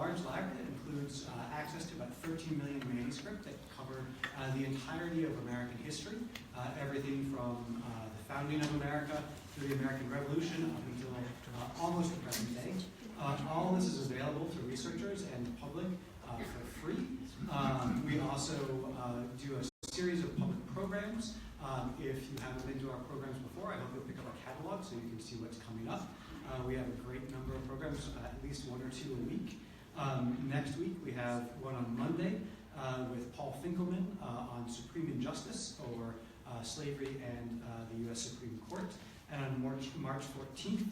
large library that includes access to about 13 million manuscripts that cover the entirety of American history, everything from the founding of America through the American Revolution up until almost the present day. All of this is available to researchers and the public for free. We also do a series of public programs. If you haven't been to our programs before, I hope you'll pick up our catalog so you can see what's coming up. We have a great number of programs, at least 1 or 2 a week. Next week we have one on Monday with Paul Finkelman on Supreme Injustice over slavery and the U.S. Supreme Court. And on March 14th,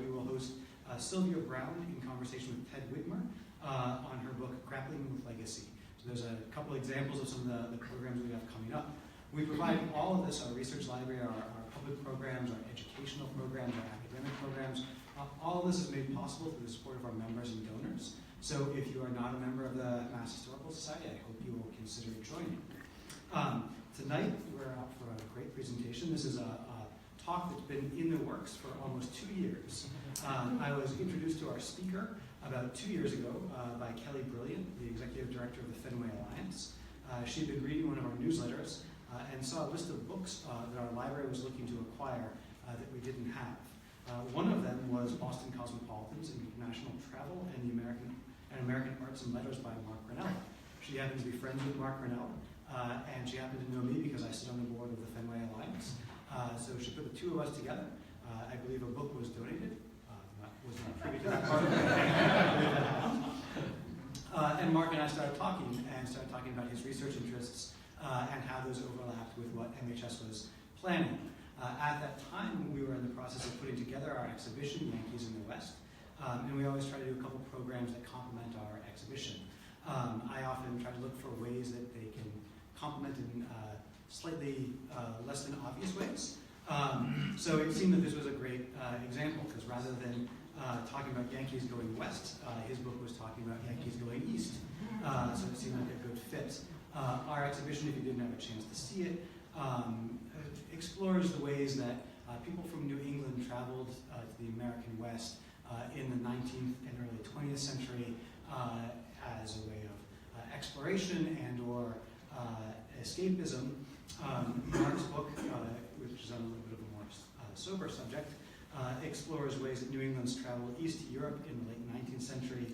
we will host Sylvia Brown in conversation with Ted Whitmer on her book, Grappling with Legacy. So there's a couple examples of some of the programs we have coming up. We provide all of this, our research library, our public programs, our educational programs, our academic programs. All of this is made possible through the support of our members and donors. So if you are not a member of the Mass Historical Society, I hope you will consider joining. Tonight, we're out for a great presentation. This is a talk that's been in the works for almost 2 years. I was introduced to our speaker about 2 years ago by Kelly Brilliant, the Executive Director of the Fenway Alliance. She'd been reading one of our newsletters and saw a list of books that our library was looking to acquire that we didn't have. One of them was Boston Cosmopolitans in International Travel and American Arts and Letters by Mark Grinnell. She happens to be friends with Mark Grinnell, and she happened to know me because I sit on the board of the Fenway Alliance. So she put the two of us together. I believe a book was donated. Was not privy to that part of it. And Mark and I started talking about his research interests and how those overlapped with what MHS was planning. At that time, we were in the process of putting together our exhibition, Yankees in the West, and we always try to do a couple programs that complement our exhibition. I often try to look for ways that they can complement in slightly less than obvious ways. So it seemed that this was a great example, because rather than talking about Yankees going west, his book was talking about Yankees going east. So it seemed like a good fit. Our exhibition, if you didn't have a chance to see it, explores the ways that people from New England traveled to the American West in the 19th and early 20th century as a way of exploration and or escapism. Mark's book, which is on a little bit of a more sober subject, explores ways that New England's traveled east to Europe in the late 19th century,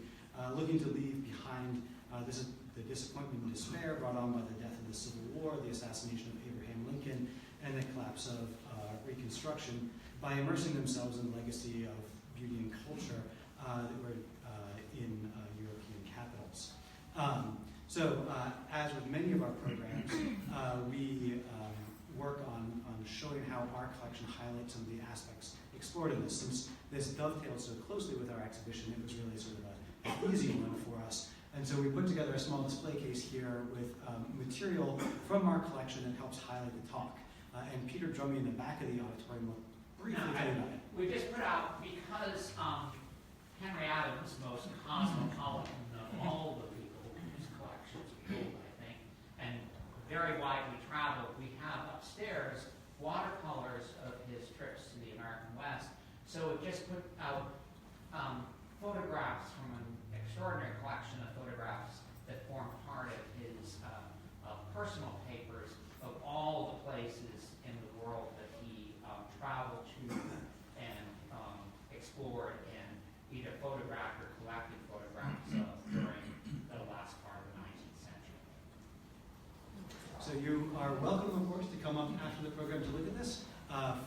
looking to leave behind this is the disappointment and despair brought on by the death of the Civil War, the assassination of Abraham Lincoln, and the collapse of Reconstruction, by immersing themselves in the legacy of beauty and culture that were in European capitals. So, as with many of our programs, we work on showing how our collection highlights some of the aspects explored in this. Since this dovetails so closely with our exhibition, it was really sort of an easy one for us. And so we put together a small display case here with material from our collection that helps highlight the talk. And Peter Drummy in the back of the auditorium will briefly tell you about it. We just put out, because Henry Adams, most cosmopolitan of all the people whose collections we hold, I think, and very widely traveled, we have upstairs watercolors of his trips to the American West. So we just put out photographs from an extraordinary collection of photographs that form part of his personal papers of all the places in the world that he traveled to and explored and either photographed or collected photographs of during the last part of the 19th century. So you are welcome, of course, to come up after the program to look at this.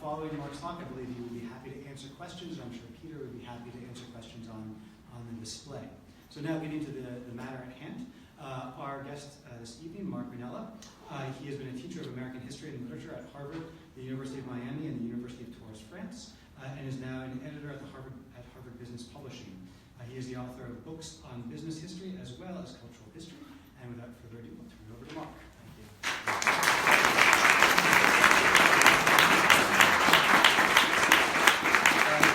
Following Mark's talk, I believe you will be happy to answer questions. I'm sure Peter would be happy to answer questions on the display. So now getting to the matter at hand. Our guest this evening, Mark Grinnell. He has been a teacher of American history and literature at Harvard, the University of Miami, and the University of Tours, France, and is now an editor at Harvard Business Publishing. He is the author of books on business history as well as cultural history. And without further ado, I'll turn it over to Mark. Thank you.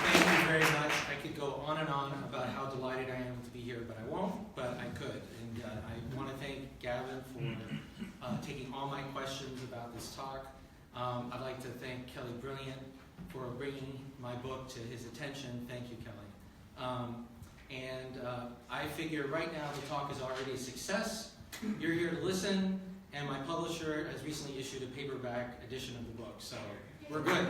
Thank you very much. I could go on and on about how delighted I am to be here, but I won't, but I could. And I want to thank Gavin for taking all my questions about this talk. I'd like to thank Kelly Brilliant for bringing my book to his attention. Thank you, Kelly. And I figure right now the talk is already a success. You're here to listen, and my publisher has recently issued a paperback edition of the book, so we're good.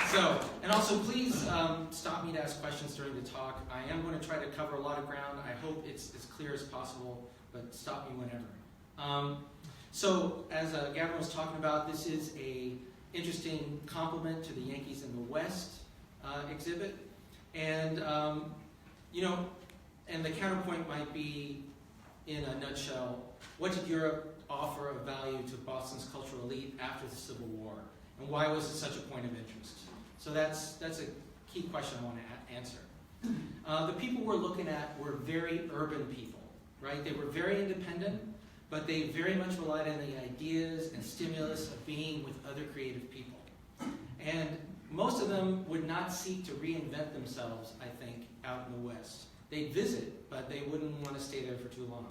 So, and also please stop me to ask questions during the talk. I am going to try to cover a lot of ground. I hope it's as clear as possible, but stop me whenever. So, as Gavin was talking about, this is a interesting complement to the Yankees in the West exhibit. And, and the counterpoint might be, in a nutshell, what did Europe offer of value to Boston's cultural elite after the Civil War? And why was it such a point of interest? So that's a key question I want to answer. The people we're looking at were very urban people, right? They were very independent, but they very much relied on the ideas and stimulus of being with other creative people. And most of them would not seek to reinvent themselves, I think, out in the West. They'd visit, but they wouldn't want to stay there for too long.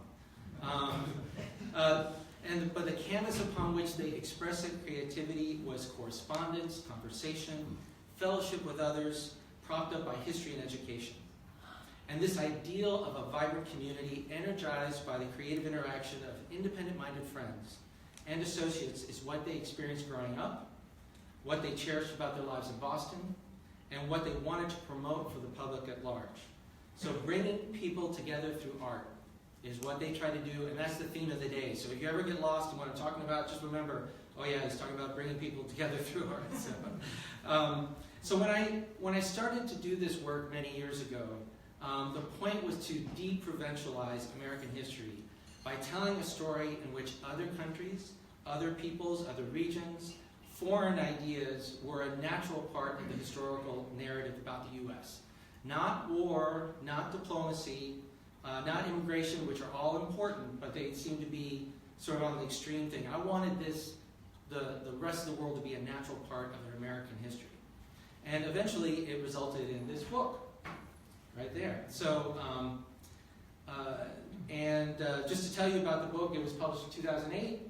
But the canvas upon which they expressed their creativity was correspondence, conversation, fellowship with others, propped up by history and education. And this ideal of a vibrant community energized by the creative interaction of independent-minded friends and associates is what they experienced growing up, what they cherished about their lives in Boston, and what they wanted to promote for the public at large. So bringing people together through art is what they try to do, and that's the theme of the day. So if you ever get lost in what I'm talking about, just remember, oh yeah, he's talking about bringing people together through art. So when I started to do this work many years ago, the point was to de-provincialize American history by telling a story in which other countries, other peoples, other regions, foreign ideas were a natural part of the historical narrative about the U.S. Not war, not diplomacy, not immigration, which are all important, but they seem to be sort of on the extreme thing. I wanted the rest of the world to be a natural part of their American history. And eventually it resulted in this book, right there. So, just to tell you about the book, it was published in 2008.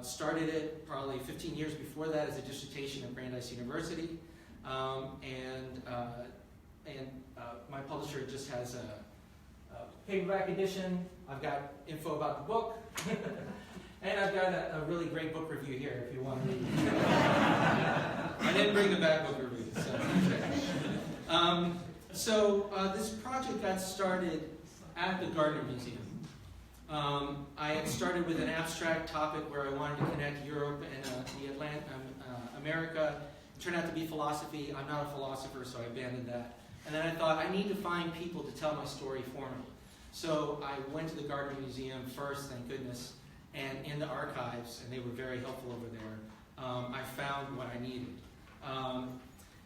Started it probably 15 years before that as a dissertation at Brandeis University. My publisher just has a paperback edition. I've got info about the book. And I've got a really great book review here if you want to read. I didn't bring the bad book review. So this project got started at the Gardner Museum. I had started with an abstract topic where I wanted to connect Europe and America. It turned out to be philosophy. I'm not a philosopher, so I abandoned that. And then I thought, I need to find people to tell my story for me. So I went to the Gardner Museum first, thank goodness, and in the archives, and they were very helpful over there, I found what I needed.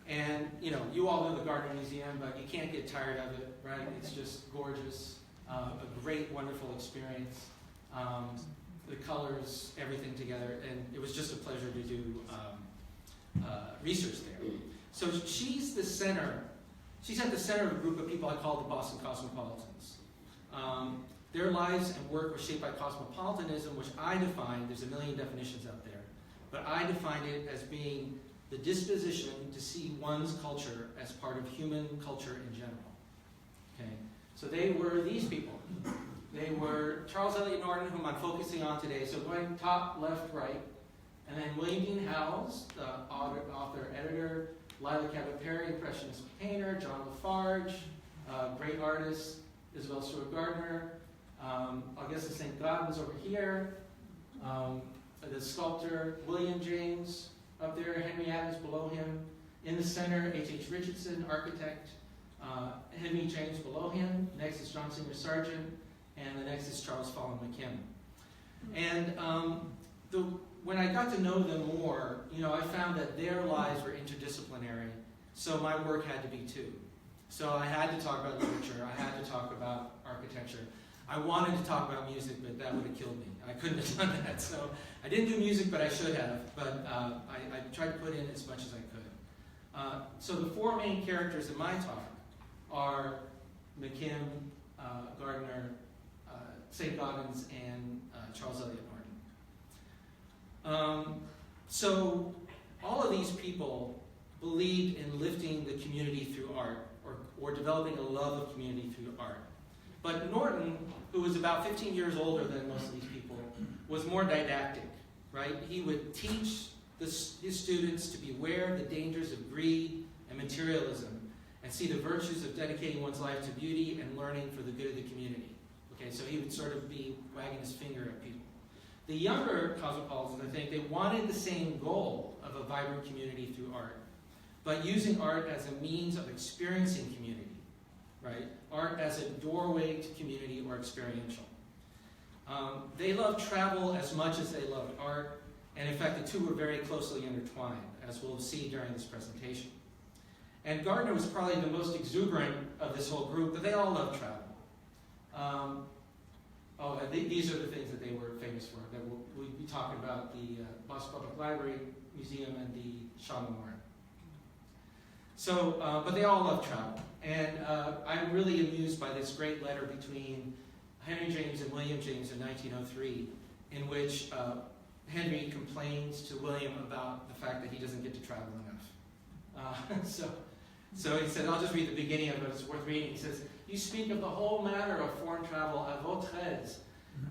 And, you all know the Gardner Museum, but you can't get tired of it, right? It's just gorgeous, a great, wonderful experience. The colors, everything together, and it was just a pleasure to do research there. So she's at the center of a group of people I call the Boston Cosmopolitans. Their lives and work were shaped by cosmopolitanism, which I define, there's a million definitions out there, but I define it as being the disposition to see one's culture as part of human culture in general. Okay, so they were these people. They were Charles Eliot Norton, whom I'm focusing on today. So going top, left, right, and then William Dean Howells, the author, editor, Lila Cabot Perry, impressionist painter, John Lafarge, great artist, Isabel Stewart Gardner, Augusta St. Gaudens over here, the sculptor William James up there, Henry Adams below him. In the center, H.H. Richardson, architect, Henry James below him. Next is John Singer Sargent, and the next is Charles Fallon McKim. And when I got to know them more, I found that their lives were interdisciplinary, so my work had to be too. So I had to talk about literature, I had to talk about architecture. I wanted to talk about music, but that would have killed me. I couldn't have done that. So I didn't do music, but I should have. But I tried to put in as much as I could. So the four main characters in my talk are McKim, Gardner, St. Gaudens, and Charles Eliot Norton. So all of these people, believed in lifting the community through art, or developing a love of community through art. But Norton, who was about 15 years older than most of these people, was more didactic, right? He would teach his students to beware of the dangers of greed and materialism, and see the virtues of dedicating one's life to beauty and learning for the good of the community. Okay, so he would sort of be wagging his finger at people. The younger Cosmopolitans, I think, they wanted the same goal of a vibrant community through art, but using art as a means of experiencing community, right? Art as a doorway to community or experiential. They loved travel as much as they loved art, and in fact, the two were very closely intertwined, as we'll see during this presentation. And Gardner was probably the most exuberant of this whole group, but they all loved travel. These are the things that they were famous for. That we'll be talking about the Boston Public Library, Museum, and the Shaw Memorial. So, but they all loved travel. And I'm really amused by this great letter between Henry James and William James in 1903, in which Henry complains to William about the fact that he doesn't get to travel enough. So he said, I'll just read the beginning of it, it's worth reading. He says, "You speak of the whole matter of foreign travel à votre aise.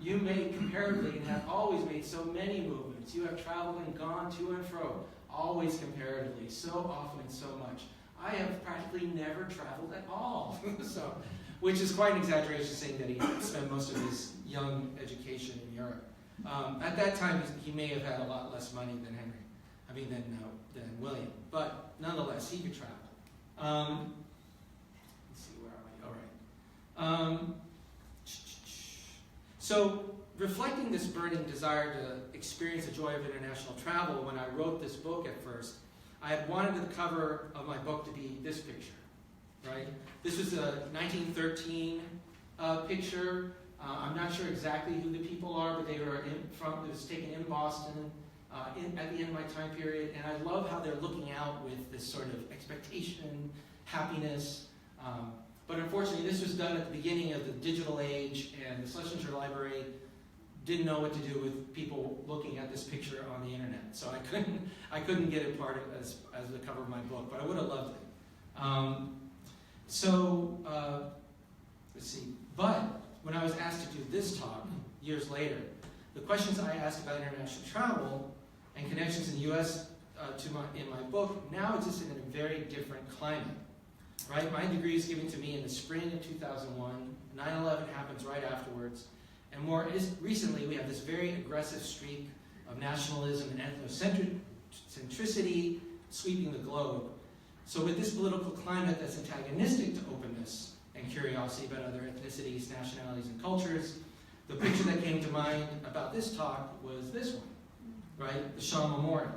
You may comparatively and have always made so many movements. You have traveled and gone to and fro, always comparatively, so often and so much. I have practically never traveled at all." So, which is quite an exaggeration, saying that he spent most of his young education in Europe. At that time, he may have had a lot less money than than William, but nonetheless, he could travel. Let's see, where am I? All right. So, reflecting this burning desire to experience the joy of international travel, when I wrote this book at first, I had wanted the cover of my book to be this picture, right? This was a 1913 picture. I'm not sure exactly who the people are, but it was taken in Boston at the end of my time period, and I love how they're looking out with this sort of expectation, happiness. But unfortunately, this was done at the beginning of the digital age, and the Schlesinger Library didn't know what to do with people looking at this picture on the internet. So I couldn't get it part of as the cover of my book, but I would have loved it. Let's see. But when I was asked to do this talk years later, the questions I asked about international travel and connections in the U.S. in my book now exist in a very different climate. Right? My degree is given to me in the spring of 2001. 9/11 happens right afterwards. And more recently, we have this very aggressive streak of nationalism and ethnocentricity sweeping the globe. So with this political climate that's antagonistic to openness and curiosity about other ethnicities, nationalities, and cultures, the picture that came to mind about this talk was this one, right? The Shaw Memorial.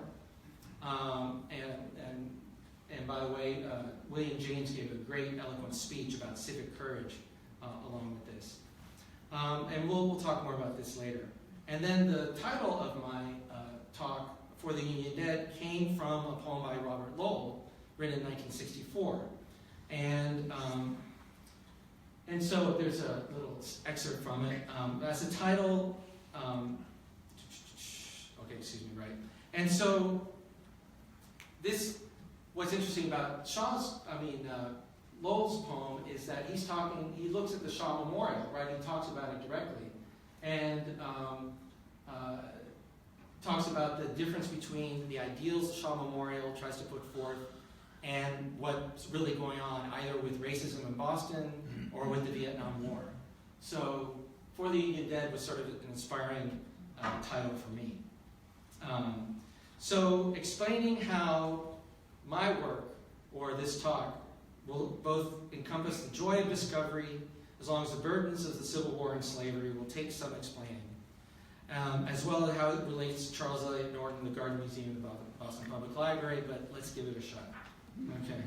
And by the way, William James gave a great, eloquent speech about civic courage along with this. And we'll talk more about this later. And then the title of my talk, For the Union Dead, came from a poem by Robert Lowell, written in 1964. And so there's a little excerpt from it. As a title, And so what's interesting about Lowell's poem is that he looks at the Shaw Memorial, right? He talks about it directly, and talks about the difference between the ideals the Shaw Memorial tries to put forth and what's really going on, either with racism in Boston or with the Vietnam War. So, For the Union Dead was sort of an inspiring title for me. So, explaining how my work, or this talk, will both encompass the joy of discovery, as long as the burdens of the Civil War and slavery will take some explaining, as well as how it relates to Charles Eliot Norton, the Garden Museum, the Boston Public Library, but let's give it a shot. Okay.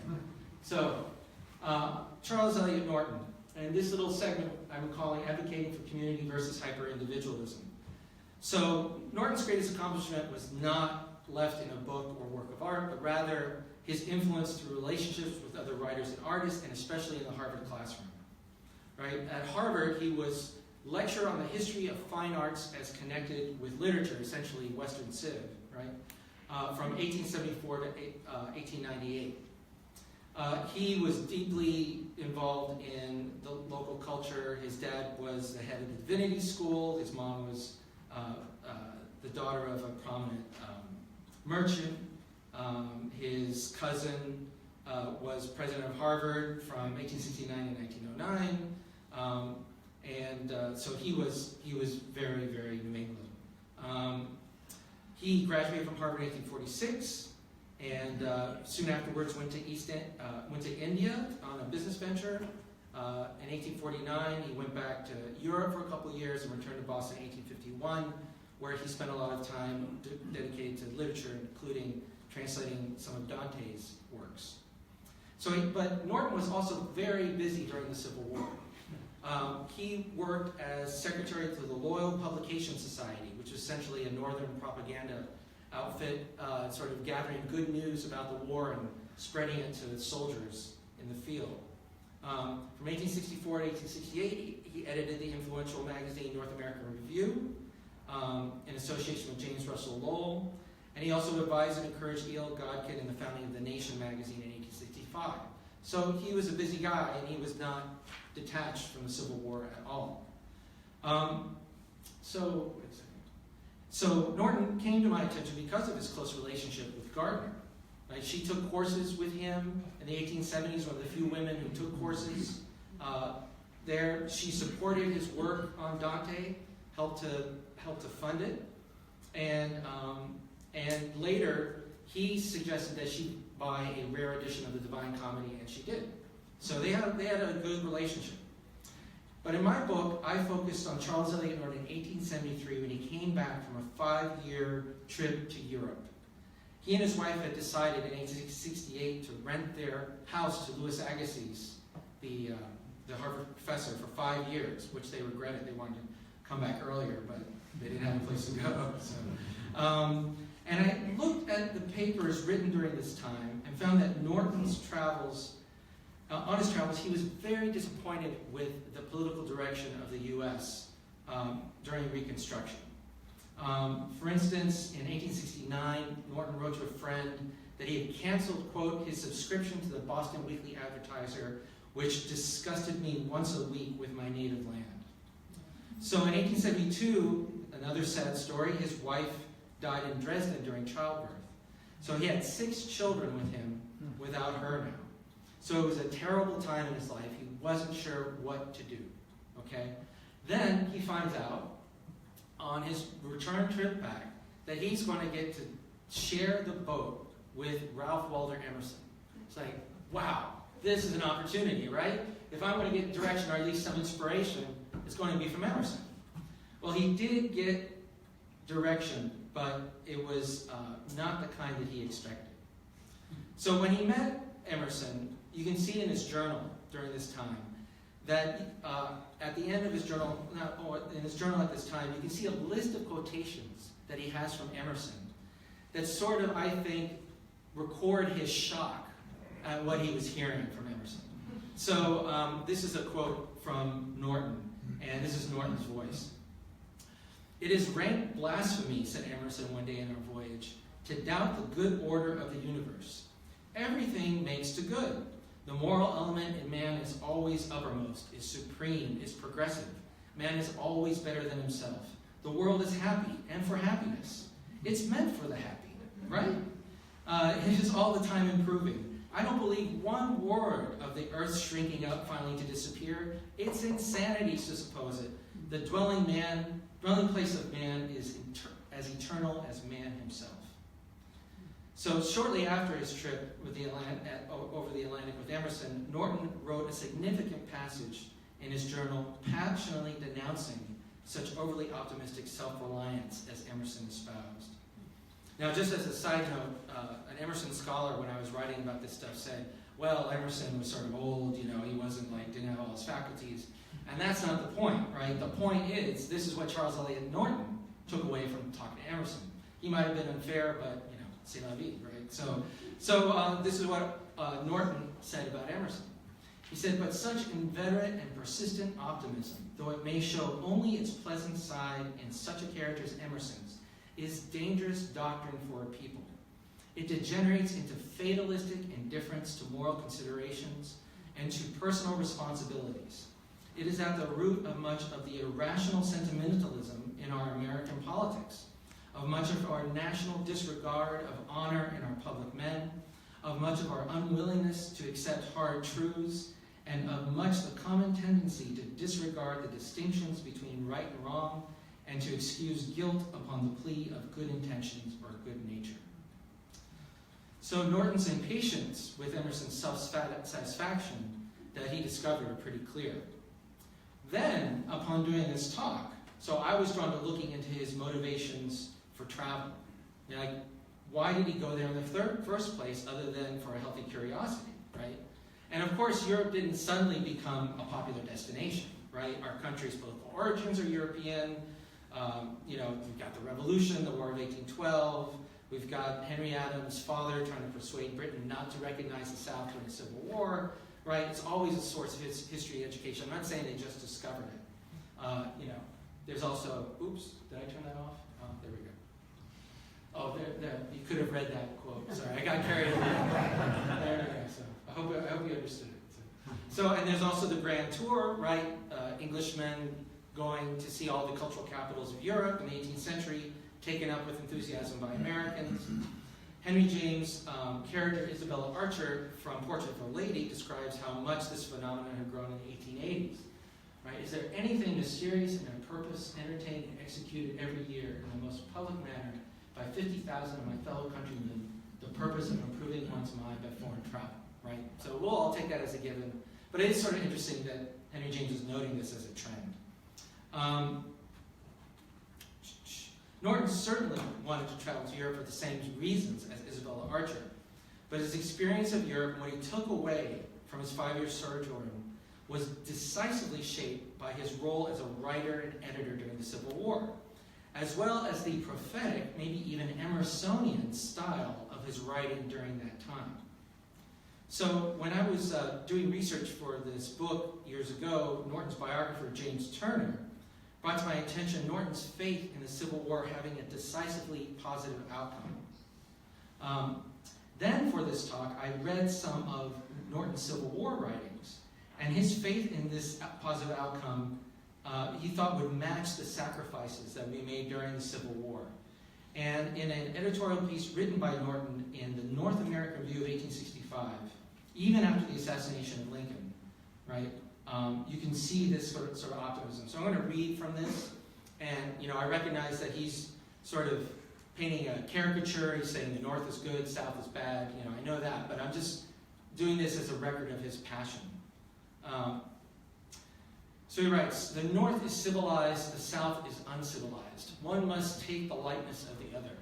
So, Charles Eliot Norton, and this little segment I'm calling Advocating for Community versus Hyper-Individualism. So, Norton's greatest accomplishment was not left in a book or work of art, but rather his influence through relationships with other writers and artists, and especially in the Harvard classroom. Right? At Harvard, he was lecturer on the history of fine arts as connected with literature, essentially Western Civ, right? from 1874 to 1898. He was deeply involved in the local culture. His dad was the head of the divinity school. His mom was the daughter of a prominent merchant. His cousin was president of Harvard from 1869 to 1909. So he was very, very New England. He graduated from Harvard in 1846. And soon afterwards went to India on a business venture. In 1849, he went back to Europe for a couple of years and returned to Boston in 1851, where he spent a lot of time dedicated to literature, including translating some of Dante's works. But Norton was also very busy during the Civil War. He worked as secretary to the Loyal Publication Society, which is essentially a northern propaganda outfit, sort of gathering good news about the war and spreading it to soldiers in the field. From 1864 to 1868, he edited the influential magazine North American Review in association with James Russell Lowell, and he also advised and encouraged E.L. Godkin in the founding of The Nation magazine in 1865. So he was a busy guy, and he was not detached from the Civil War at all. So Norton came to my attention because of his close relationship with Gardner. Right? She took courses with him in the 1870s, one of the few women who took courses there. She supported his work on Dante, helped to fund it, and later he suggested that she buy a rare edition of the Divine Comedy, and she did. So they had a good relationship. But in my book, I focused on Charles Eliot Norton in 1873 when he came back from a 5-year trip to Europe. He and his wife had decided in 1868 to rent their house to Louis Agassiz, the Harvard professor, for 5 years, which they regretted. They wanted to come back earlier, but they didn't have a place to go. So, and I looked at the papers written during this time and found that Norton's travels, on his travels, he was very disappointed with the political direction of the U.S. During Reconstruction. For instance, in 1869, Norton wrote to a friend that he had canceled, quote, his subscription to the Boston Weekly Advertiser, which disgusted me once a week with my native land. So in 1872, another sad story, his wife died in Dresden during childbirth. So he had 6 children with him without her now. So it was a terrible time in his life. He wasn't sure what to do, okay? Then he finds out on his return trip back that he's going to get to share the boat with Ralph Waldo Emerson. It's like, wow, this is an opportunity, right? If I'm going to get direction or at least some inspiration, it's going to be from Emerson. Well, he did get direction, but it was not the kind that he expected. So when he met Emerson, you can see in his journal during this time that at the end of his journal, in his journal at this time, you can see a list of quotations that he has from Emerson that sort of, I think, record his shock at what he was hearing from Emerson. So this is a quote from Norton, and this is Norton's voice. "It is rank blasphemy," said Emerson one day in our voyage, "to doubt the good order of the universe. Everything makes to good. The moral element in man is always uppermost, is supreme, is progressive. Man is always better than himself. The world is happy, and for happiness. It's meant for the happy, right? It is all the time improving. I don't believe one word of the earth shrinking up finally to disappear. It's insanity to suppose it. The dwelling place of man is as eternal as man himself." So shortly after his trip with over the Atlantic with Emerson, Norton wrote a significant passage in his journal passionately denouncing such overly optimistic self-reliance as Emerson espoused. Now, just as a side note, an Emerson scholar, when I was writing about this stuff, said, well, Emerson was sort of old, he wasn't didn't have all his faculties. And that's not the point, right? The point is, this is what Charles Eliot Norton took away from talking to Emerson. He might have been unfair, but, c'est la vie, right? So this is what Norton said about Emerson. He said, "But such inveterate and persistent optimism, though it may show only its pleasant side in such a character as Emerson's, is dangerous doctrine for a people. It degenerates into fatalistic indifference to moral considerations and to personal responsibilities. It is at the root of much of the irrational sentimentalism in our American politics, of much of our national disregard of honor in our public men, of much of our unwillingness to accept hard truths, and of much the common tendency to disregard the distinctions between right and wrong, and to excuse guilt upon the plea of good intentions or good nature. So Norton's impatience with Emerson's self-satisfaction that he discovered are pretty clear. Then, upon doing this talk, so I was drawn to looking into his motivations for travel. You know, like, why did he go there in the first place other than for a healthy curiosity, right? And of course, Europe didn't suddenly become a popular destination, right? Our country's political origins are European. You know, we've got the Revolution, the War of 1812. We've got Henry Adams' father trying to persuade Britain not to recognize the South during the Civil War, right? It's always a source of history education. I'm not saying they just discovered it. You know, there's also, oops, did I turn that off? Oh, there we go. Oh, there, you could have read that quote. Sorry, I got carried away. There we go. So I hope you understood it. So, and there's also the Grand Tour, right? Englishmen going to see all the cultural capitals of Europe in the 18th century, taken up with enthusiasm by Americans. Henry James' character Isabella Archer from Portrait of a Lady describes how much this phenomenon had grown in the 1880s. Right? Is there anything mysterious in a purpose entertained and executed every year in the most public manner by 50,000 of my fellow countrymen, the purpose of improving one's mind by foreign travel? Right? So we'll all take that as a given. But it is sort of interesting that Henry James is noting this as a trend. Norton certainly wanted to travel to Europe for the same reasons as Isabella Archer, but his experience of Europe, what he took away from his 5-year sojourn, was decisively shaped by his role as a writer and editor during the Civil War, as well as the prophetic, maybe even Emersonian style of his writing during that time. So when I was doing research for this book years ago, Norton's biographer, James Turner, brought to my attention Norton's faith in the Civil War having a decisively positive outcome. Then for this talk, I read some of Norton's Civil War writings, and his faith in this positive outcome he thought would match the sacrifices that we made during the Civil War. And in an editorial piece written by Norton in the North American Review of 1865, even after the assassination of Lincoln, right, you can see this sort of optimism. So I'm going to read from this, and I recognize that he's sort of painting a caricature. He's saying the North is good, South is bad. I know that, but I'm just doing this as a record of his passion. So he writes, "The North is civilized, the South is uncivilized. One must take the likeness of the other.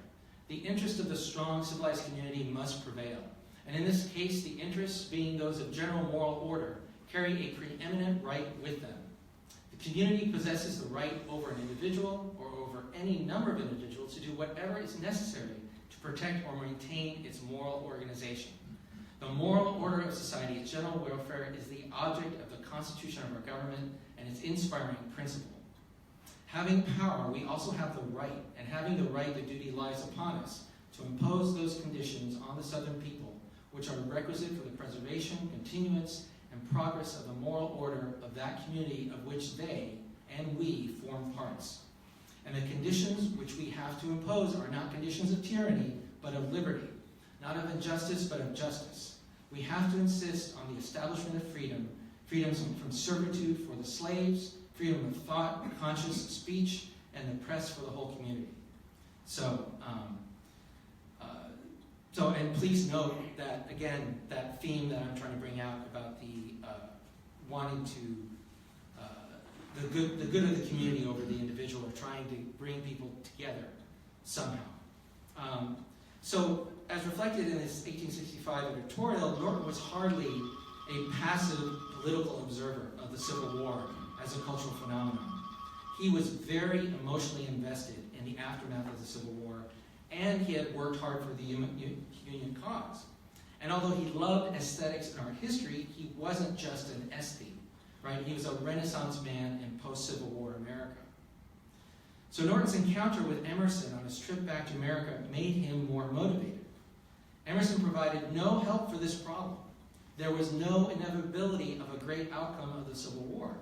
The interest of the strong, civilized community must prevail. And in this case, the interests, being those of general moral order, carry a preeminent right with them. The community possesses the right over an individual or over any number of individuals to do whatever is necessary to protect or maintain its moral organization. The moral order of society, its general welfare, is the object of the constitution of our government and its inspiring principle. Having power, we also have the right, and having the right, the duty lies upon us to impose those conditions on the Southern people which are requisite for the preservation, continuance, and progress of the moral order of that community of which they and we form parts. And the conditions which we have to impose are not conditions of tyranny, but of liberty, not of injustice, but of justice. We have to insist on the establishment of freedom, freedoms from servitude for the slaves, freedom of thought, conscious speech, and the press for the whole community." And please note that, again, that theme that I'm trying to bring out about the wanting to, the good of the community over the individual, or trying to bring people together somehow. So, as reflected in this 1865 editorial, Norton was hardly a passive political observer of the Civil War as a cultural phenomenon. He was very emotionally invested in the aftermath of the Civil War, and he had worked hard for the Union cause. And although he loved aesthetics and art history, he wasn't just an aesthete, right? He was a Renaissance man in post-Civil War America. So Norton's encounter with Emerson on his trip back to America made him more motivated. Emerson provided no help for this problem. There was no inevitability of a great outcome of the Civil War.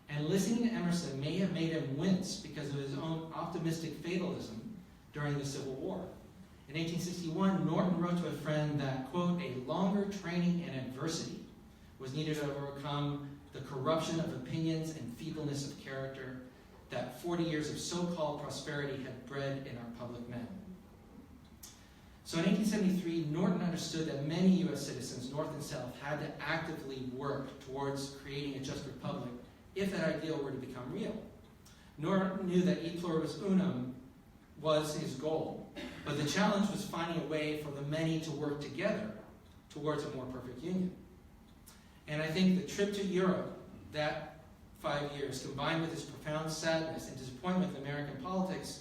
And listening to Emerson may have made him wince because of his own optimistic fatalism during the Civil War. In 1861, Norton wrote to a friend that, quote, a longer training in adversity was needed to overcome the corruption of opinions and feebleness of character that 40 years of so-called prosperity had bred in our public men. So in 1873, Norton understood that many U.S. citizens, North and South, had to actively work towards creating a just republic if that ideal were to become real. Norton knew that e pluribus unum was his goal, but the challenge was finding a way for the many to work together towards a more perfect union. And I think the trip to Europe, that 5 years, combined with his profound sadness and disappointment with American politics,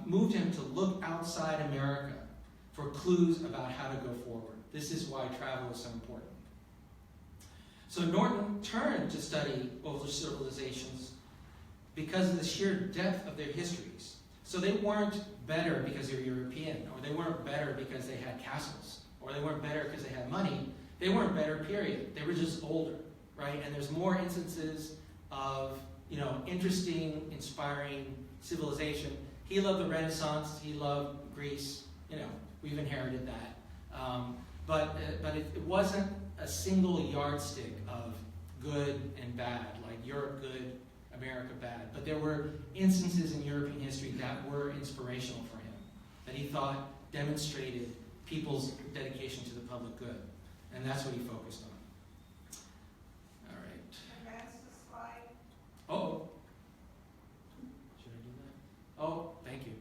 moved him to look outside America for clues about how to go forward. This is why travel is so important. So Norton turned to study older civilizations because of the sheer depth of their histories. So they weren't better because they were European, or they weren't better because they had castles, or they weren't better because they had money. They weren't better, period. They were just older, right? And there's more instances of, interesting, inspiring civilization. He loved the Renaissance. He loved Greece. We've inherited that. But it wasn't a single yardstick of good and bad, like Europe good, America bad. But there were instances in European history that were inspirational for him, that he thought demonstrated people's dedication to the public good. And that's what he focused on. All right. Advance the slide. Oh. Should I do that? Oh, thank you.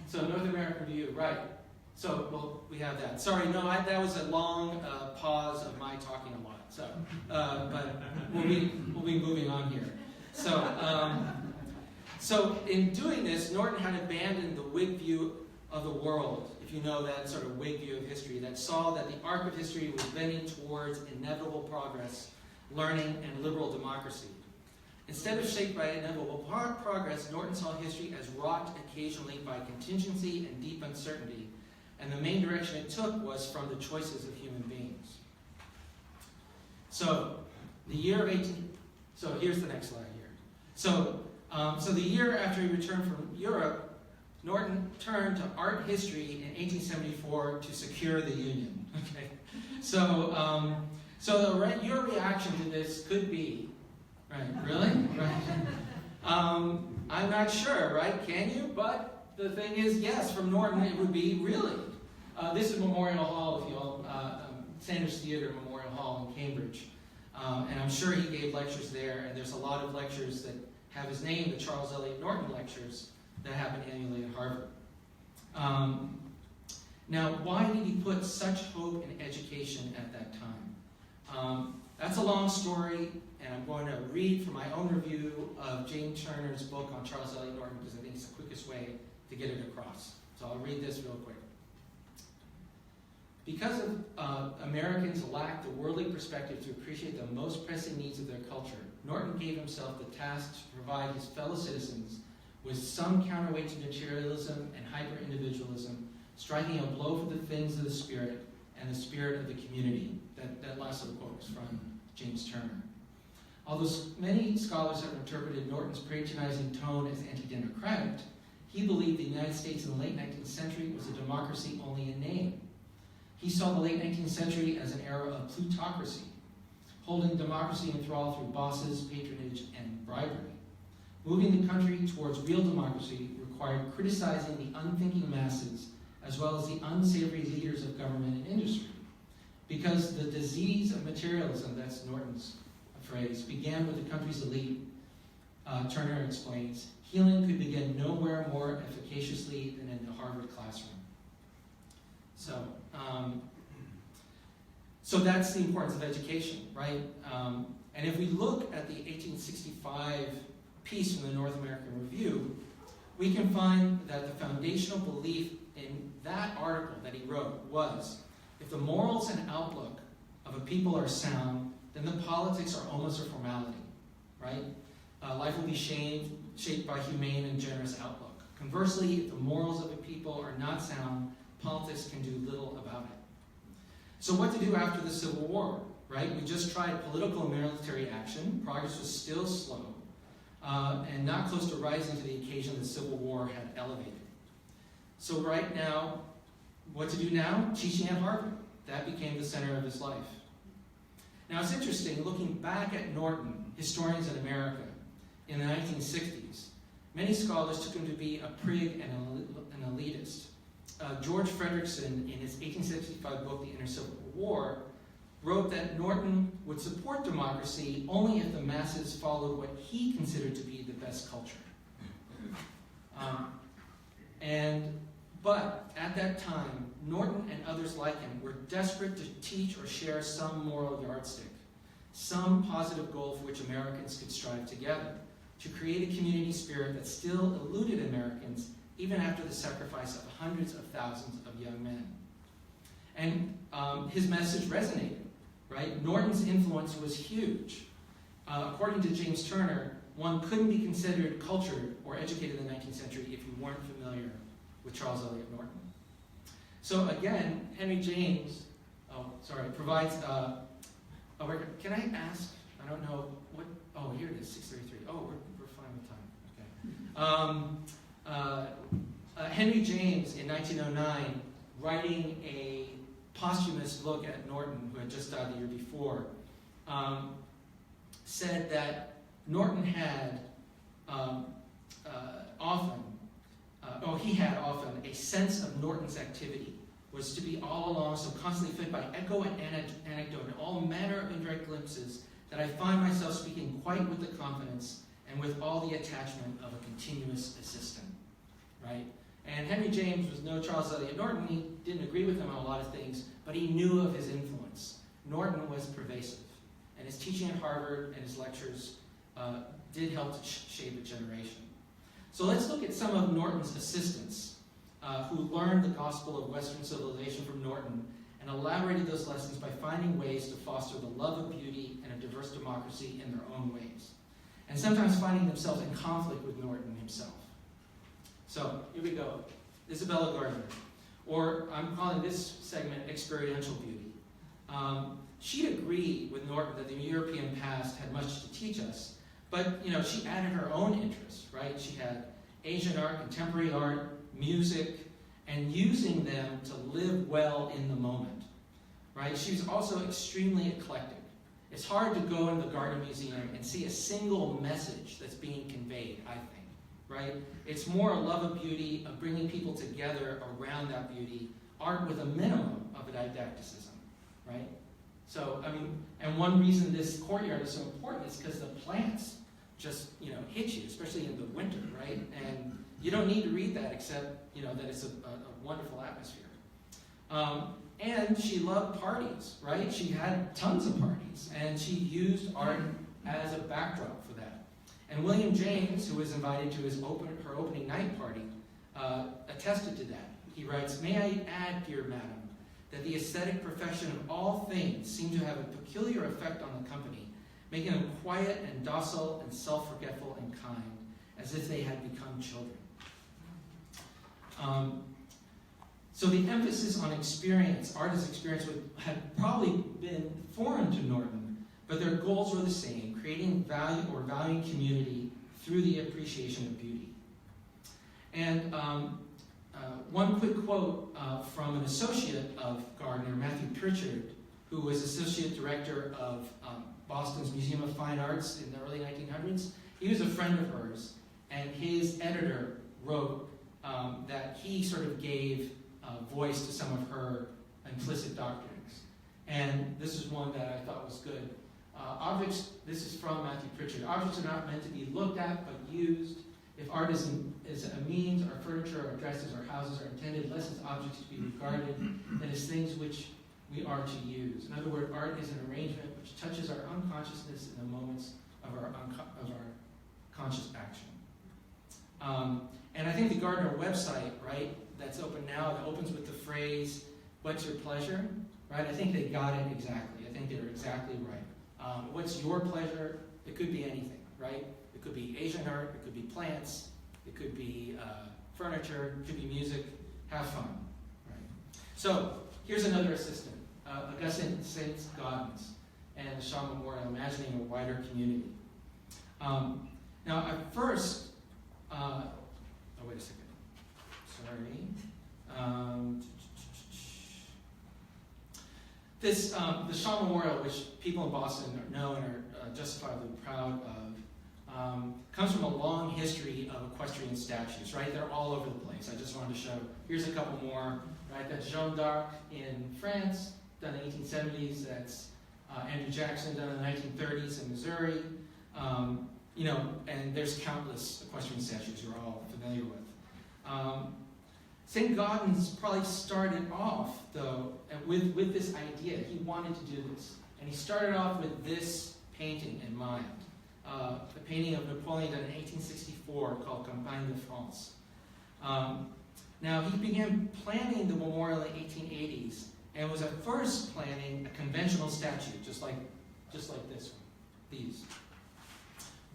So North American view, right. So, well, we have that. Sorry, no, that was a long pause of my talking a lot. So, but we'll be moving on here. So in doing this, Norton had abandoned the Whig view of the world, if you know that sort of Whig view of history, that saw that the arc of history was bending towards inevitable progress, learning, and liberal democracy. Instead of shaped by inevitable progress, Norton saw history as wrought occasionally by contingency and deep uncertainty, and the main direction it took was from the choices of human beings. So, so here's the next slide here. So the year after he returned from Europe, Norton turned to art history in 1874 to secure the Union. Okay, so your reaction to this could be, right? Really? Right? I'm not sure, right? Can you? But the thing is, yes, from Norton it would be really. This is Memorial Hall, if you all, Sanders Theatre Memorial Hall in Cambridge, and I'm sure he gave lectures there. And there's a lot of lectures that have his name, the Charles Eliot Norton lectures, that happen annually at Harvard. Now, why did he put such hope in education at that time? That's a long story, and I'm going to read from my own review of Jane Turner's book on Charles Eliot Norton because I think it's the quickest way to get it across. So I'll read this real quick. Because Americans lack the worldly perspective to appreciate the most pressing needs of their culture, Norton gave himself the task to provide his fellow citizens with some counterweight to materialism and hyper-individualism, striking a blow for the things of the spirit and the spirit of the community. That last little quote was from James Turner. Although many scholars have interpreted Norton's patronizing tone as anti-democratic, he believed the United States in the late 19th century was a democracy only in name. He saw the late 19th century as an era of plutocracy, holding democracy in thrall through bosses, patronage, and bribery. Moving the country towards real democracy required criticizing the unthinking masses as well as the unsavory leaders of government and industry. Because the disease of materialism, that's Norton's phrase, began with the country's elite, Turner explains, healing could begin nowhere more efficaciously than in the Harvard classroom. So that's the importance of education, right? And if we look at the 1865 piece from the North American Review, we can find that the foundational belief in that article that he wrote was, if the morals and outlook of a people are sound, then the politics are almost a formality, right? Life will be shaped by humane and generous outlook. Conversely, if the morals of a people are not sound, politics can do little about it. So what to do after the Civil War, right? We just tried political and military action. Progress was still slow, and not close to rising to the occasion the Civil War had elevated. So right now, what to do now? Teaching at Harvard. That became the center of his life. Now it's interesting, looking back at Norton, historians in America, in the 1960s, many scholars took him to be a prig and an elitist. George Frederickson, in his 1865 book, The Inter-Civil War, wrote that Norton would support democracy only if the masses followed what he considered to be the best culture. But at that time, Norton and others like him were desperate to teach or share some moral yardstick, some positive goal for which Americans could strive together, to create a community spirit that still eluded Americans even after the sacrifice of hundreds of thousands of young men. And his message resonated, right? Norton's influence was huge. According to James Turner, one couldn't be considered cultured or educated in the 19th century if you weren't familiar with Charles Eliot Norton. So again, Henry James, provides a record. Can I ask, I don't know, here it is, 6:33. Oh, we're fine with time, okay. Henry James, in 1909, writing a posthumous look at Norton, who had just died the year before, said that Norton had he had often a sense of Norton's activity was to be all along so constantly fed by echo and anecdote and all manner of indirect glimpses that I find myself speaking quite with the confidence and with all the attachment of a continuous assistant, right? And Henry James was no Charles Eliot Norton. He didn't agree with him on a lot of things, but he knew of his influence. Norton was pervasive, and his teaching at Harvard and his lectures did help to shape a generation. So let's look at some of Norton's assistants who learned the gospel of Western civilization from Norton and elaborated those lessons by finding ways to foster the love of beauty and a diverse democracy in their own ways, and sometimes finding themselves in conflict with Norton himself. So here we go. Isabella Gardner, or I'm calling this segment experiential beauty. She'd agree with Norton that the European past had much to teach us, but she added her own interests, right? She had Asian art, contemporary art, music, and using them to live well in the moment, right? She was also extremely eclectic. It's hard to go in the Gardner Museum and see a single message that's being conveyed, I think, right? It's more a love of beauty, of bringing people together around that beauty, art with a minimum of a didacticism, right? So, and one reason this courtyard is so important is because the plants just, hit you, especially in the winter, right? And you don't need to read that except, that it's a wonderful atmosphere. And she loved parties, right? She had tons of parties, and she used art as a backdrop for that. And William James, who was invited to her opening night party, attested to that. He writes, "May I add, dear madam, that the aesthetic perfection of all things seemed to have a peculiar effect on the company, making them quiet and docile and self-forgetful and kind, as if they had become children." So the emphasis on experience, artist experience, had probably been foreign to Norton, but their goals were the same: creating value or valuing community through the appreciation of beauty. And one quick quote from an associate of Gardner, Matthew Pritchard, who was associate director of Boston's Museum of Fine Arts in the early 1900s. He was a friend of hers, and his editor wrote that he sort of gave voice to some of her implicit doctrines. And this is one that I thought was good. This is from Matthew Pritchard. Objects are not meant to be looked at, but used. If art is a means, or furniture, or dresses, or houses are intended less as objects to be regarded than as things which we are to use. In other words, art is an arrangement which touches our unconsciousness in the moments of our conscious action. And I think the Gardner website, right, that's open now, that opens with the phrase, "What's your pleasure?" Right? I think they got it exactly. I think they were exactly right. What's your pleasure? It could be anything, right? It could be Asian art, it could be plants, it could be furniture, it could be music. Have fun, right? So here's another assistant, Augustine St. Gaudens and the Shaw Memorial, imagining a wider community. Now, at first, oh, wait a second. Sorry. The Shaw Memorial, which people in Boston know and are justifiably proud of, comes from a long history of equestrian statues, right? They're all over the place. I just wanted to show, here's a couple more, right? That's Jeanne d'Arc in France, done in the 1870s. That's Andrew Jackson, done in the 1930s in Missouri. And there's countless equestrian statues you're all familiar with. St. Gaudens probably started off, though, with this idea. He wanted to do this. And he started off with this painting in mind. The painting of Napoleon done in 1864 called Campagne de France. Now, he began planning the memorial in the 1880s and was at first planning a conventional statue, just like this one, these.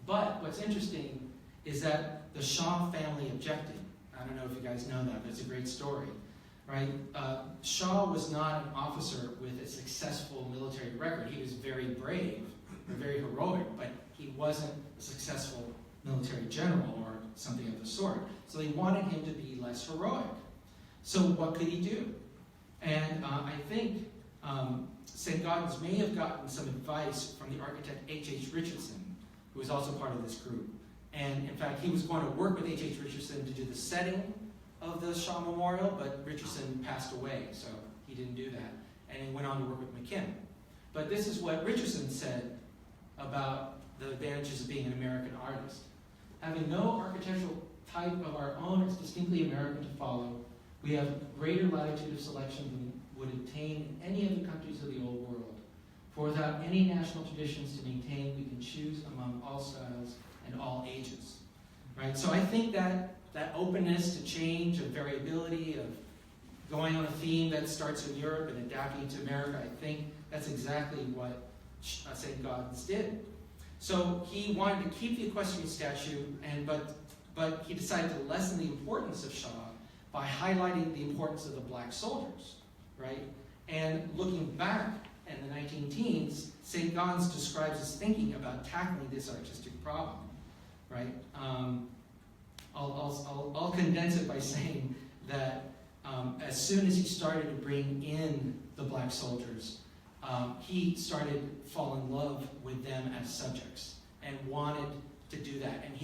But what's interesting is that the Shaw family objected. I don't know if you guys know that, but it's a great story, right? Shaw was not an officer with a successful military record. He was very brave, very heroic, but he wasn't a successful military general or something of the sort. So they wanted him to be less heroic. So what could he do? And I think St. Gaudens may have gotten some advice from the architect H.H. Richardson, who was also part of this group. And in fact, he was going to work with H.H. Richardson to do the setting of the Shaw Memorial, but Richardson passed away, so he didn't do that. And he went on to work with McKim. But this is what Richardson said about the advantages of being an American artist. Having no architectural type of our own is distinctly American to follow. We have greater latitude of selection than would obtain in any of the countries of the old world. For without any national traditions to maintain, we can choose among all styles and all ages. Right? So I think that openness to change, of variability, of going on a theme that starts in Europe and adapting to America, I think that's exactly what St. Gaudens did. So he wanted to keep the equestrian statue, but he decided to lessen the importance of Shaw by highlighting the importance of the black soldiers, right? And looking back in the 19-teens, St. Gaudens describes his thinking about tackling this artistic problem, right? I'll condense it by saying that as soon as he started to bring in the black soldiers, he started to fall in love with them as subjects and wanted to do that. And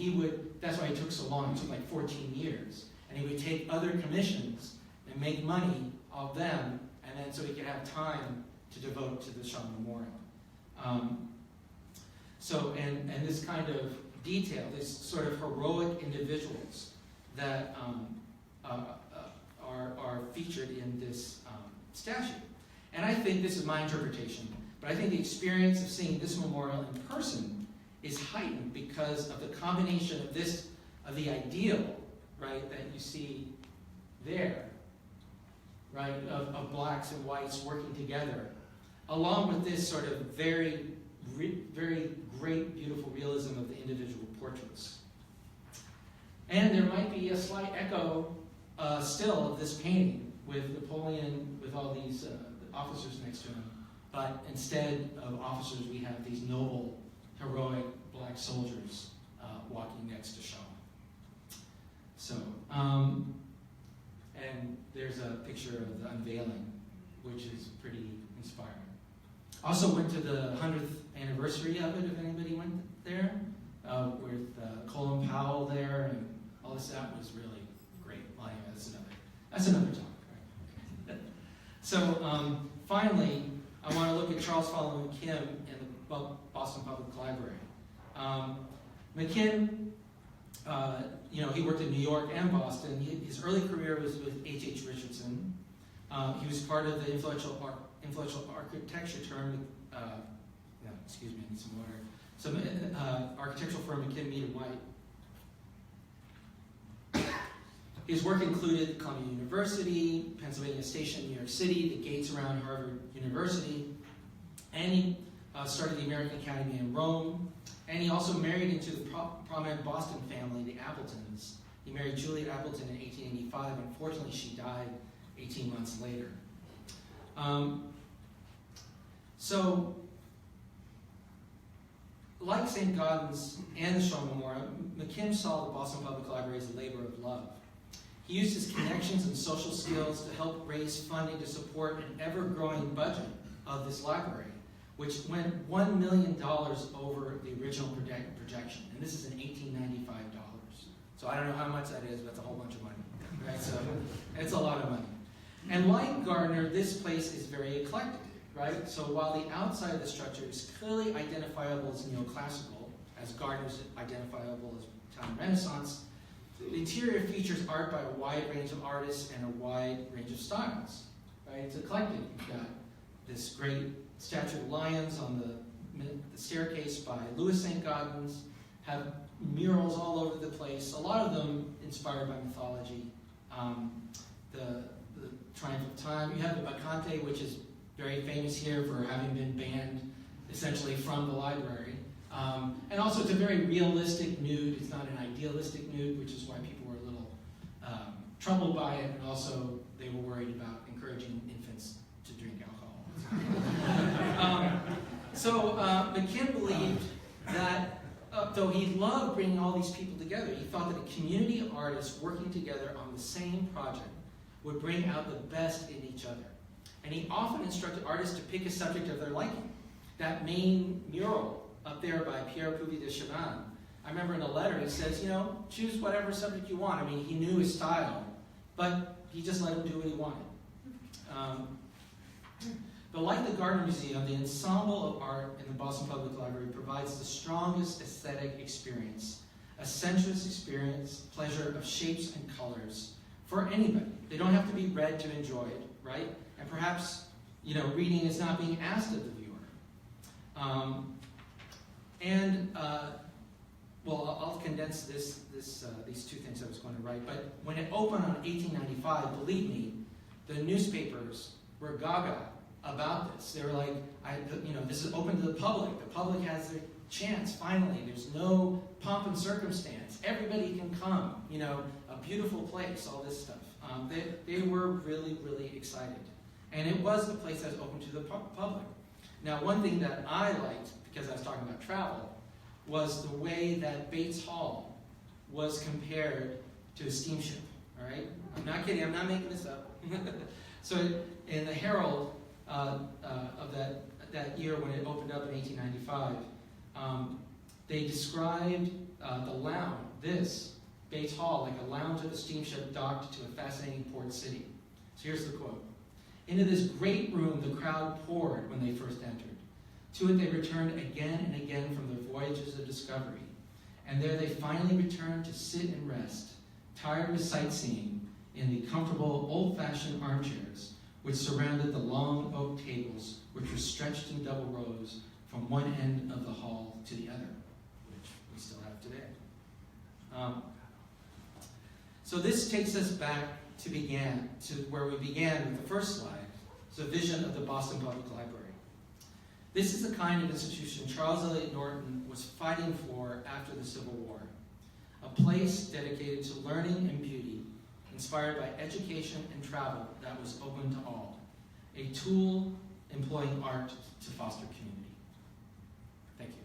that's why it took so long. It took like 14 years. And he would take other commissions and make money off them, and then so he could have time to devote to the Shaw Memorial. And this kind of detail, this sort of heroic individuals that are featured in this statue. And I think this is my interpretation, but I think the experience of seeing this memorial in person is heightened because of the combination of the ideal, right, that you see there, right, of blacks and whites working together, along with this sort of very, very great, beautiful realism of the individual portraits. And there might be a slight echo still of this painting with Napoleon, with all these officers next to him, but instead of officers, we have these noble, heroic black soldiers walking next to Shaw. So, and there's a picture of the unveiling, which is pretty inspiring. Also went to the 100th anniversary of it, if anybody went there, with Colin Powell there, and all this. That was really great. Well, anyway, that's another talk. Right? So, finally, I want to look at Charles Fowler McKim in the Boston Public Library. McKim, he worked in New York and Boston. His early career was with H.H. Richardson. He was part of the influential architecture term. Excuse me, I need some water. Architectural firm McKim, Mead & White. His work included Columbia University, Pennsylvania Station, New York City, the gates around Harvard University, and he started the American Academy in Rome. And he also married into the prominent Boston family, the Appletons. He married Juliet Appleton in 1885. Unfortunately, she died 18 months later. So, like St. Gaudens and the Shaw Memorial, McKim saw the Boston Public Library as a labor of love. He used his connections and social skills to help raise funding to support an ever-growing budget of this library, which went $1 million over the original projection. And this is in $1,895. So I don't know how much that is, but it's a whole bunch of money. Right? So it's a lot of money. And like Gardner, this place is very eclectic. Right? So while the outside of the structure is clearly identifiable as neoclassical, as Gardner's identifiable as Italian Renaissance, the interior features art by a wide range of artists and a wide range of styles. Right? It's eclectic. You've got this great statue of lions on the staircase by Louis St. Gaudens, have murals all over the place, a lot of them inspired by mythology. The Triumph of Time. You have the Bacchante, which is very famous here for having been banned essentially from the library. And also it's a very realistic nude. It's not an idealistic nude, which is why people were a little troubled by it, and also they were worried about encouraging infants to drink alcohol. So McKim believed that though he loved bringing all these people together, he thought that a community of artists working together on the same project would bring out the best in each other. And he often instructed artists to pick a subject of their liking. That main mural up there by Pierre Puvis de Chavannes, I remember in a letter he says, you know, choose whatever subject you want. I mean, he knew his style, but he just let him do what he wanted. But like the Gardner Museum, the ensemble of art in the Boston Public Library provides the strongest aesthetic experience, a sensuous experience, pleasure of shapes and colors for anybody. They don't have to be read to enjoy it, right? And perhaps, you know, reading is not being asked of the viewer. Well, I'll condense these two things I was going to write. But when it opened on 1895, believe me, the newspapers were gaga about this. They were like, this is open to the public. The public has their chance, finally. There's no pomp and circumstance. Everybody can come. You know, a beautiful place, all this stuff. They were really, really excited. And it was a place that was open to the public. Now, one thing that I liked, because I was talking about travel, was the way that Bates Hall was compared to a steamship. All right? I'm not kidding. I'm not making this up. So in the Herald of that year when it opened up in 1895, they described the lounge, this Bates Hall, like a lounge of a steamship docked to a fascinating port city. So here's the quote. Into this great room the crowd poured when they first entered. To it they returned again and again from their voyages of discovery. And there they finally returned to sit and rest, tired with sightseeing in the comfortable old-fashioned armchairs which surrounded the long oak tables which were stretched in double rows from one end of the hall to the other, which we still have today. So this takes us back to where we began with the first slide. It's a vision of the Boston Public Library. This is the kind of institution Charles Eliot Norton was fighting for after the Civil War. A place dedicated to learning and beauty, inspired by education and travel that was open to all. A tool employing art to foster community. Thank you.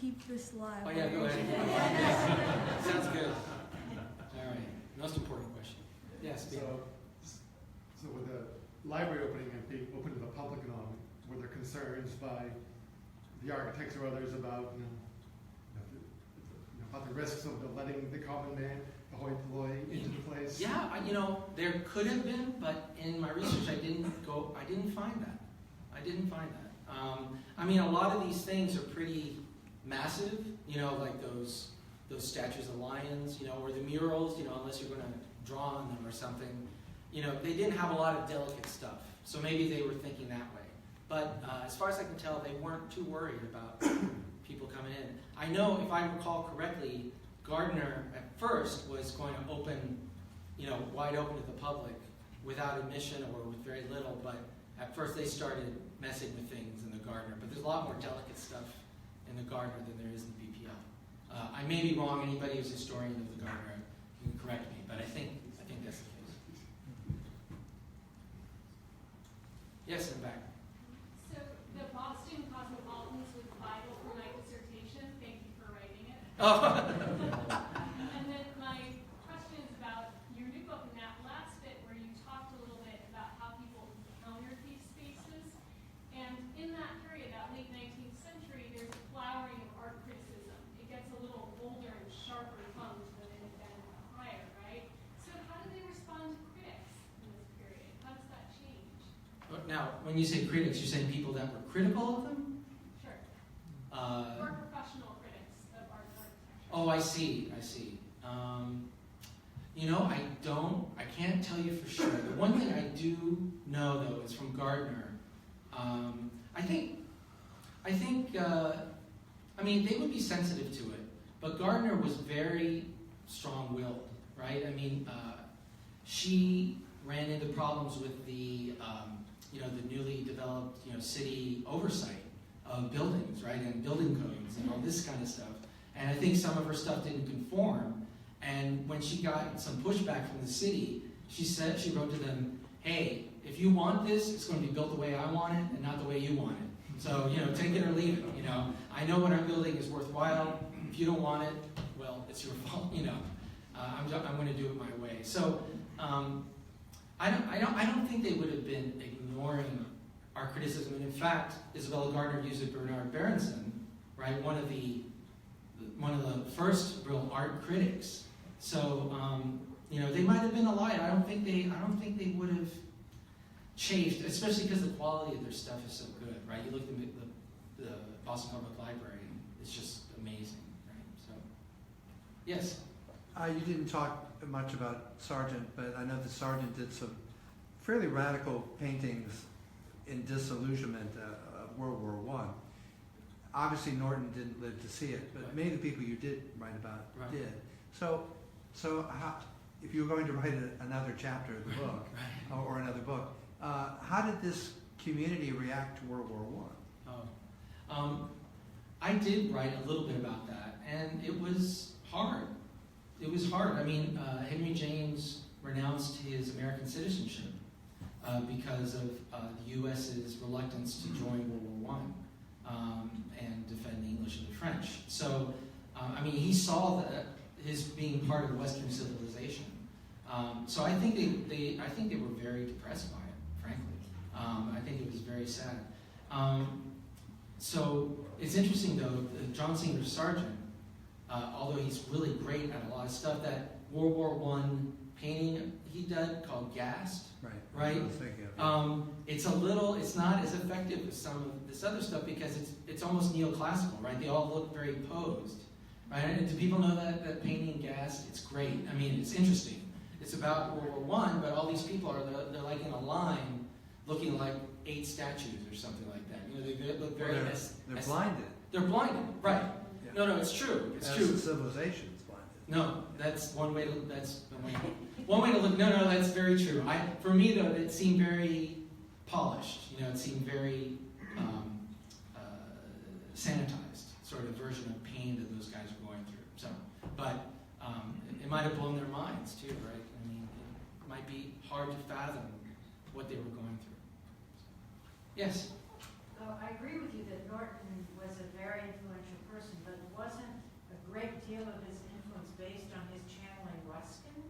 Keep this live. Oh yeah, go ahead. Sounds good. All right. Most important question. Yes. So with the library opening and being open to the public and all, were there concerns by the architects or others about about the risks of letting the common man, the hoi polloi, into the place? Yeah, there could have been, but in my research, I didn't find that. A lot of these things are pretty massive, like those statues of lions, or the murals, unless you're going to draw on them or something. They didn't have a lot of delicate stuff, so maybe they were thinking that way. But as far as I can tell, they weren't too worried about people coming in. I know, if I recall correctly, Gardner at first was going to open wide open to the public without admission or with very little, but at first they started messing with things in the Gardner. But there's a lot more delicate stuff in the Gardner than there is in the BPL. I may be wrong. Anybody who's a historian of the Gardner can correct me, but I think that's the case. Yes, in the back. So the Boston Cosmopolitans was vital for my dissertation. Thank you for writing it. Oh. And then my question is about your new book in that last bit where you talked a little bit about how people encountered these spaces. And in that period, that late 19th century, there's a flowering of art criticism. It gets a little bolder and sharper tongued than it had been prior, right? So how did they respond to critics in this period? How does that change? Now, when you say critics, you're saying people that were critical of them? Sure. Uh, Or professional critics of art and architecture. Oh, I see. I can't tell you for sure. The one thing I do know, though, is from Gardner. They would be sensitive to it, but Gardner was very strong-willed, right? She ran into problems with the newly developed, city oversight of buildings, right, and building codes and all this kind of stuff. And I think some of her stuff didn't conform. And when she got some pushback from the city, she wrote to them, hey, if you want this, it's going to be built the way I want it and not the way you want it. So, take it or leave it, I know what I'm building is worthwhile. If you don't want it, well, it's your fault, I'm going to do it my way. So, I don't think they would have been ignoring our criticism. And in fact, Isabella Gardner used Bernard Berenson, right, one of the first real art critics. So, they might have been allied. I don't think they would have chafed, especially because the quality of their stuff is so good, right? You look at the Boston Public Library, and it's just amazing, right? So, yes. You didn't talk much about Sargent, but I know that Sargent did some fairly radical paintings in disillusionment of World War I. Obviously, Norton didn't live to see it, but Right. many of the people you did write about Right. did. So how, if you were going to write another chapter of the book, Right. or another book, how did this community react to World War I? I did write a little bit about that, and it was hard. Henry James renounced his American citizenship because of the U.S.'s reluctance to join World War I and defend the English and the French. So, he saw his being part of Western civilization. So I think they were very depressed by it, frankly. I think it was very sad. So it's interesting, though, John Singer Sargent, although he's really great at a lot of stuff, that World War I painting he did called Gassed, right? I was thinking of it. It's not as effective as some of this other stuff because it's almost neoclassical, right? They all look very posed, right? And do people know that painting Gassed? It's great. It's interesting. It's about World War I, but all these people they're like in a line, looking like 8 statues or something like that. They look very. They're blinded. They're blinded, right? Yeah. No, it's true. It's As true. the civilization's blinded. No, that's one way to. That's one way to look. No, that's very true. For me though, it seemed very polished. It seemed very sanitized, sort of version of pain that those guys were going through. So, but it might have blown their minds too, right? It might be hard to fathom what they were going through. Yes. I agree with you that Norton was a very influential person, but wasn't a great deal of his influence based on his channeling Ruskin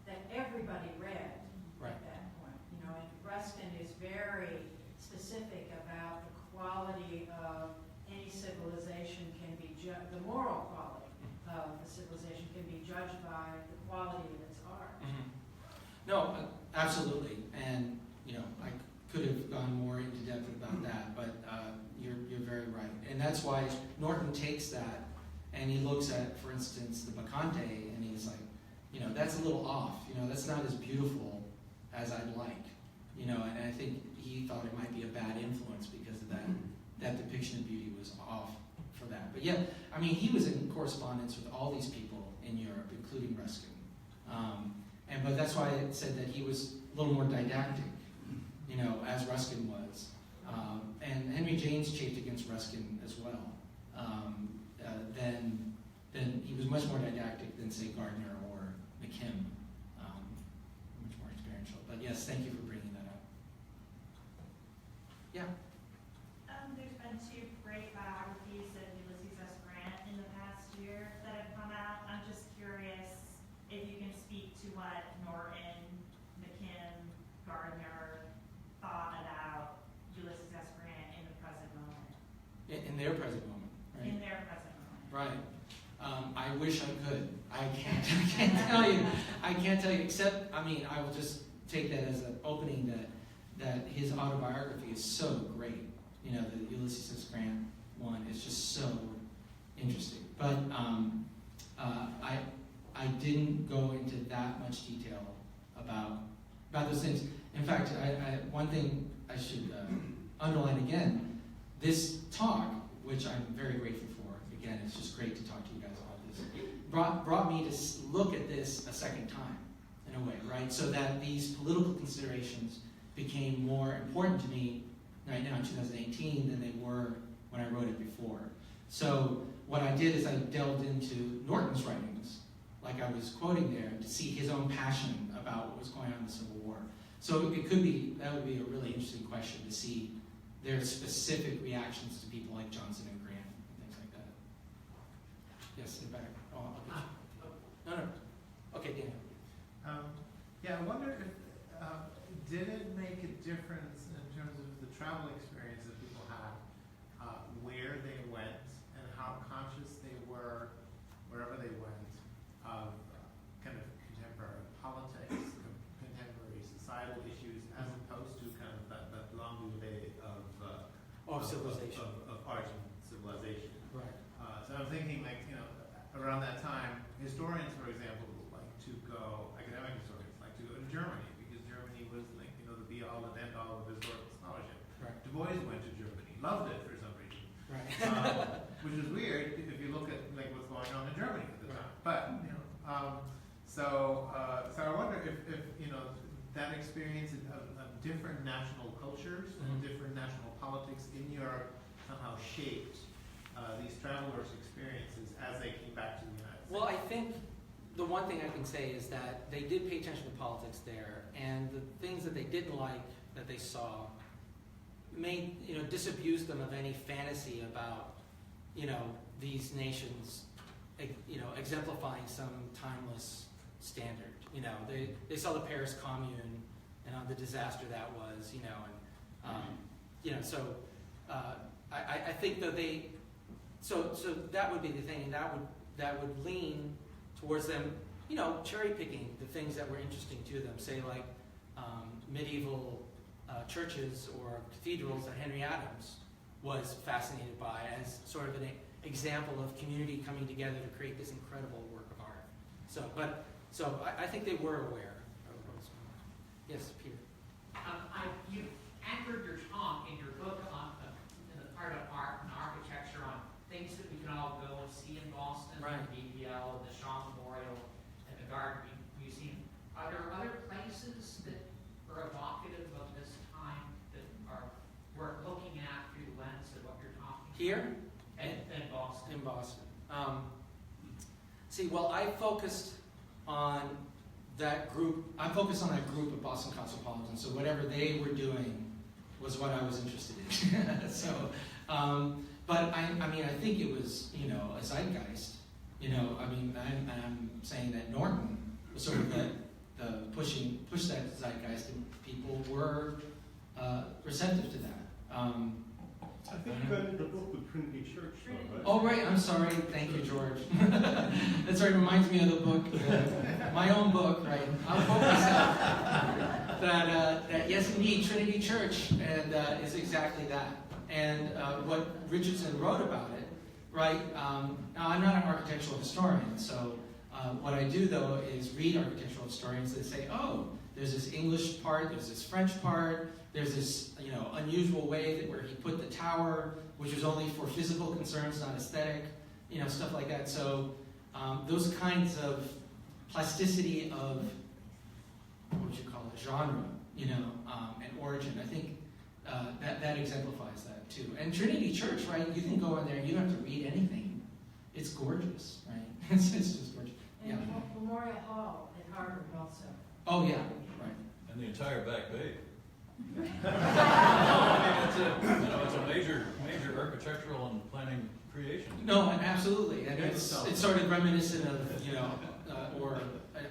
that everybody read Right. at that point. And Ruskin is very specific about the quality of any civilization can be judged, the moral quality of the civilization can be judged by the quality of its art. Mm-hmm. No, absolutely, and I could have gone more into depth about that, but you're very right, and that's why Norton takes that and he looks at, for instance, the Bacchante, and he's like, that's a little off. That's not as beautiful as I'd like. And I think he thought it might be a bad influence because of that depiction of beauty was off for that. But yeah, he was in correspondence with all these people in Europe, including Ruskin. But that's why I said that he was a little more didactic, as Ruskin was. And Henry James chafed against Ruskin as well. Then he was much more didactic than, say, Gardner or McKim. Much more experiential. But yes, thank you for bringing that up. Yeah. There's been 2 great biographies of Ulysses S. Grant in the past year that have come out. I'm just curious if you can speak to what Norton, McKim, Gardner thought about Ulysses S. Grant in the present moment. In their present moment, right? In their present moment. Right. I wish I could. I can't tell you. I can't tell you, except, I will just take that as an opening that his autobiography is so great. The Ulysses S. Grant one is just so interesting. But I didn't go into that much detail about those things. In fact, one thing I should underline again, this talk, which I'm very grateful for, again, it's just great to talk to you guys about this, brought me to look at this a second time, in a way, right? So that these political considerations became more important to me right now in 2018 than they were when I wrote it before. So what I did is I delved into Norton's writings, like I was quoting there, to see his own passion about what was going on in the Civil War. So that would be a really interesting question, to see their specific reactions to people like Johnson and Grant and things like that. Yes, in back. Oh, okay. No. Okay, Daniel. I wonder if did it make a difference in terms of the travel experience that people had, where they went and how conscious they were wherever they went of kind of contemporary politics, contemporary societal issues, as opposed to kind of that long debate of Civilization. of art and civilization. Right. So I'm thinking, around that time, historians, for example, like to go, academic historians like to go to Germany, because Germany was the be-all and end-all of historical scholarship. Right. Du Bois went to Germany, loved it for some reason. Right. Which is weird if you look at what's going on in Germany at the time. But so I wonder if that experience of different national cultures and different national politics in Europe somehow shaped these travelers' experiences as they came back to the United States. Well, I think the one thing I can say is that they did pay attention to politics there, and the things that they didn't like that they saw disabused them of any fantasy about these nations exemplifying some timeless standard. They saw the Paris Commune and the disaster that was, so I think that so that would be the thing, and that would lean towards them, cherry picking the things that were interesting to them, say like medieval churches or cathedrals that Henry Adams was fascinated by as sort of an example of community coming together to create this incredible work of art. So I think they were aware of what was going on. Yes, Peter. You anchored your talk in your book in the part of art and architecture on things that we can all go and see in Boston, Right. the BBL, the Shaw Memorial, and the Garden Museum. Are there other places that are evocative of this time that are worth looking at through the lens of what you're talking about? Here? In Boston. In Boston. I focused on that group. I focused on that group of Boston Cosmopolitans. So whatever they were doing was what I was interested in. But I think it was, a zeitgeist. I'm saying that Norton was sort of push that zeitgeist, and people were receptive to that. I think you got the book with Trinity Church, though, right? Oh, right. I'm sorry. Thank you, George. That's right. It reminds me of the book, my own book, right? I'll quote myself. That yes, indeed, Trinity Church, and is exactly that. And what Richardson wrote about it, right? Now, I'm not an architectural historian, so what I do, though, is read architectural historians that say, oh, there's this English part, there's this French part, there's this unusual way where he put the tower, which was only for physical concerns, not aesthetic, stuff like that. So those kinds of plasticity of what would you call it, genre, and origin. I think that exemplifies that too. And Trinity Church, right? You can go in there, you don't have to read anything. It's gorgeous, right? It's just gorgeous. And Memorial Hall at Harvard also. Oh yeah, right. And the entire back bay. I mean, it's a major architectural and planning creation. No, absolutely, and it's sort of reminiscent of or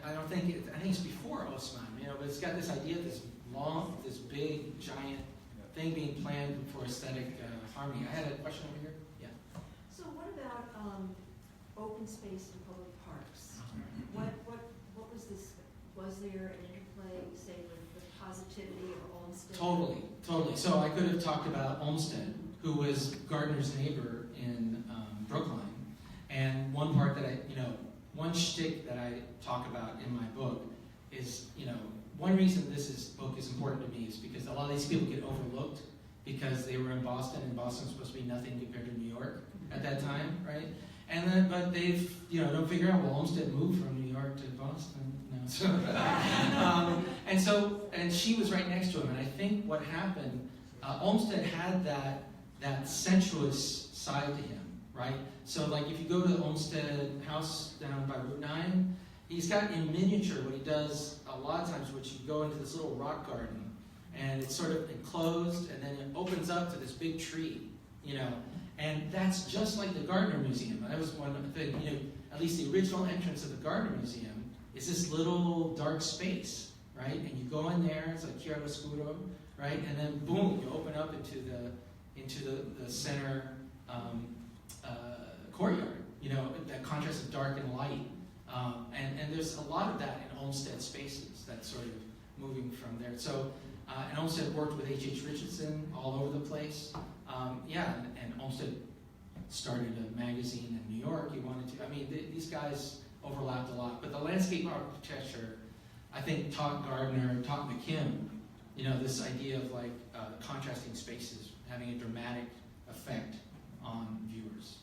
I don't think I think it's before Osman, but it's got this idea of this big giant thing being planned for aesthetic harmony. I had a question over here. Yeah. So what about open space and public parks? What was this? Was there an interplay, say, with positivity or Olmsted? Totally. So I could have talked about Olmsted, who was Gardner's neighbor in Brookline, and one part that one shtick that I talk about in my book is, one reason this book is important to me is because a lot of these people get overlooked because they were in Boston, and Boston was supposed to be nothing compared to New York at that time, right? And then, but they've, don't figure out, well, Olmsted moved from New York to Boston. No, and she was right next to him, and I think what happened, Olmsted had that sensuous side to him, right? So, like, if you go to the Olmsted house down by Route 9, he's got in miniature what he does a lot of times, which you go into this little rock garden, and it's sort of enclosed, and then it opens up to this big tree, and that's just like the Gardner Museum. That was one thing, at least the original entrance of the Gardner Museum is this little dark space, right? And you go in there, it's like chiaroscuro, right? And then boom, you open up into the center courtyard, that contrast of dark and light. And there's a lot of that in Olmsted spaces, that's sort of moving from there. So, and Olmsted worked with H.H. Richardson all over the place. And Olmsted started a magazine in New York. He wanted to, these guys overlapped a lot. But the landscape architecture, I think, taught Gardner, taught McKim, this idea of like contrasting spaces having a dramatic effect on viewers.